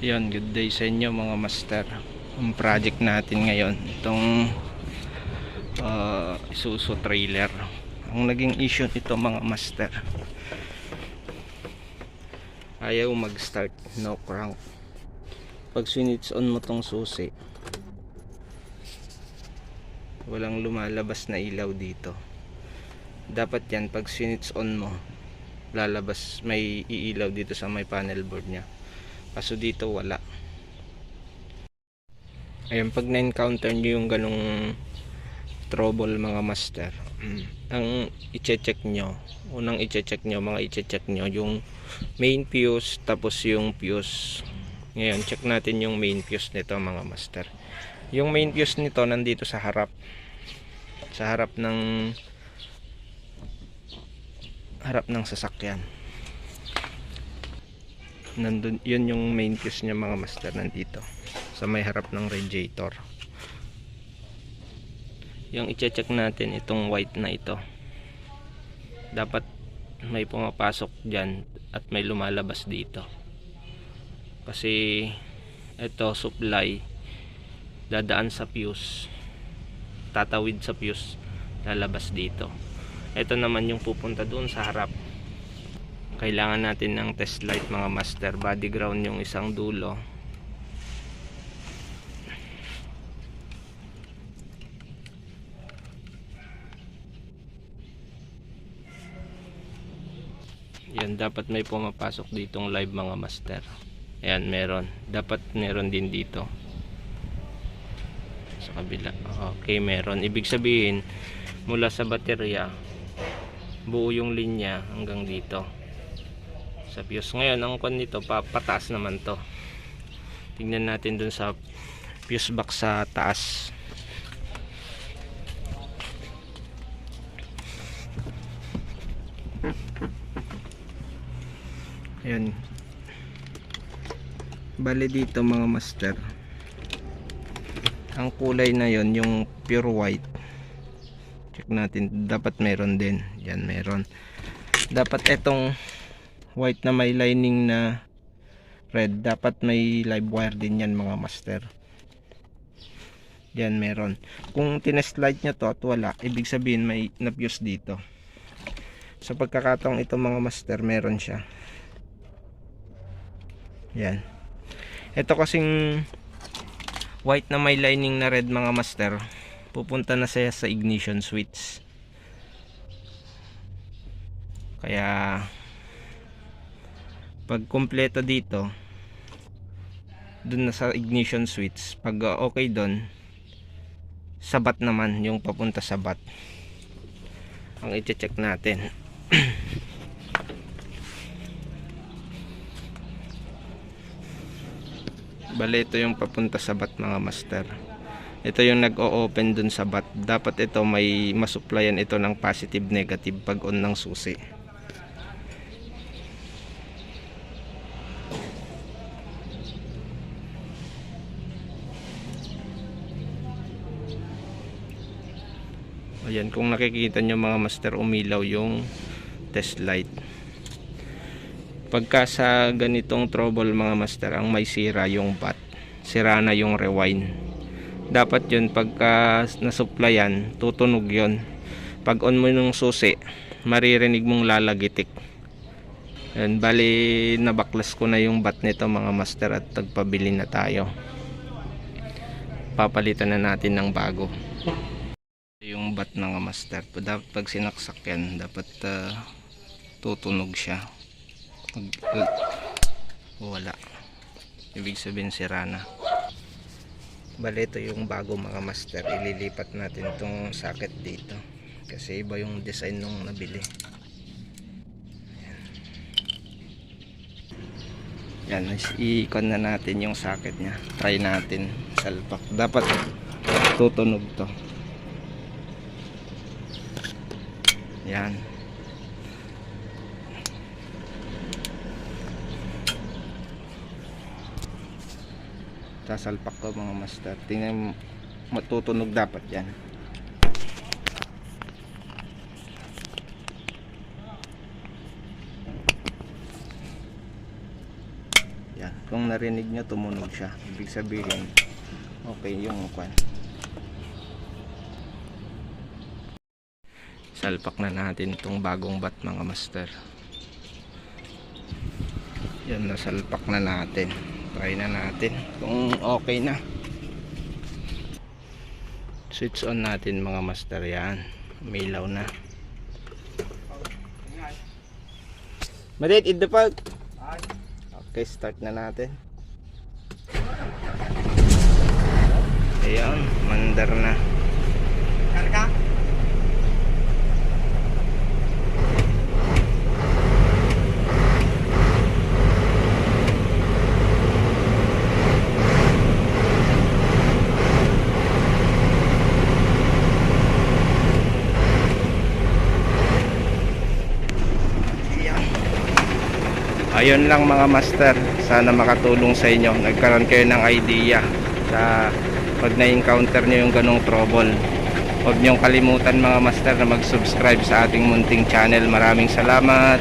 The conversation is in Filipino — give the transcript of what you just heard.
Yan, good day sa inyo mga master. Ang project natin ngayon, itong Isuzu trailer. Ang naging issue nito mga master, ayaw mag start, no crank. Pag switch on mo tong susi, walang lumalabas na ilaw dito. Dapat yan, pag switch on mo, lalabas, may iilaw dito sa may panel board nya. Kaso dito wala. Ayun, pag na-encounter nyo yung ganong trouble mga master, ang i-check nyo, unang i-check nyo, yung main fuse, tapos yung fuse. Ngayon, check natin yung main fuse nito mga master. Yung main fuse nito nandito sa harap ng sasakyan. Nandun, yun yung main fuse niya mga master, nandito sa may harap ng radiator. Yung i-check natin, itong white na ito, dapat may pumapasok dyan at may lumalabas dito, kasi ito supply dadaan sa fuse, tatawid sa fuse, lalabas dito. Ito naman yung pupunta doon sa harap. Kailangan natin ng test light mga master. Body ground yung isang dulo, yan, dapat may pumapasok ditong live mga master. Ayan, meron, dapat meron din dito sa kabila. Okay, meron. Ibig sabihin, mula sa baterya buo yung linya hanggang dito sa fuse. Ngayon, ang kon nito, pataas naman to. Tingnan natin dun sa fuse box sa taas. Ayan, bali dito mga master, ang kulay na yon, yung pure white, check natin, dapat meron din. Yan, meron. Dapat etong white na may lining na red, dapat may live wire din yan mga master. Yan, meron. Kung tinest light nya to at wala, ibig sabihin may na-fuse dito. Sa pagkakataong ito mga master, meron siya. Yan. Ito kasing white na may lining na red mga master, pupunta na siya sa ignition switch. Kaya pag kumpleto dito, dun na sa ignition switch, pag okay dun, sa bat naman, yung papunta sa bat ang i-check natin. Bale, ito yung papunta sa bat mga master. Ito yung nag-o-open dun sa bat. Dapat ito may masupplyan ito ng positive negative pag on ng susi. Ayan, kung nakikita nyo mga master, umilaw yung test light. Pagka sa ganitong trouble mga master, ang may sira yung bat, sira na yung rewind. Dapat yun, pagka nasupplyan, tutunog yun. Pag on mo yung susi, maririnig mong lalagitik. Ayan, bali nabaklas ko na yung bat nito mga master, at tagpabili na tayo. Papalitan na natin ng bago yung bat mga master. Dapat pag sinaksak yan, dapat tutunog siya. Wala, ibig sabihin sira na. Bale, ito yung bago mga master. Ililipat natin itong socket dito kasi iba yung design nung nabili. Yan, i-con na natin yung socket nya. Try natin salpak. Dapat tutunog to. Yan. Sasalpak ko mga master. Tingnan, matutunog dapat yan. Yan. Kung narinig nyo, tumunog siya. Ibig sabihin, okay yung kwan. Salpak na natin itong bagong bat mga master. Yan, nasalpak na natin. Try na natin kung okay na. Switch on natin mga master. Yan, umilaw na. Madit, in the park. Okay, start na natin. Ayan, mandar na. Karga? Ayun lang mga master, sana makatulong sa inyo. Nagkaroon kayo ng idea sa pag na-encounter nyo yung ganong trouble. Huwag nyong kalimutan mga master na mag-subscribe sa ating munting channel. Maraming salamat.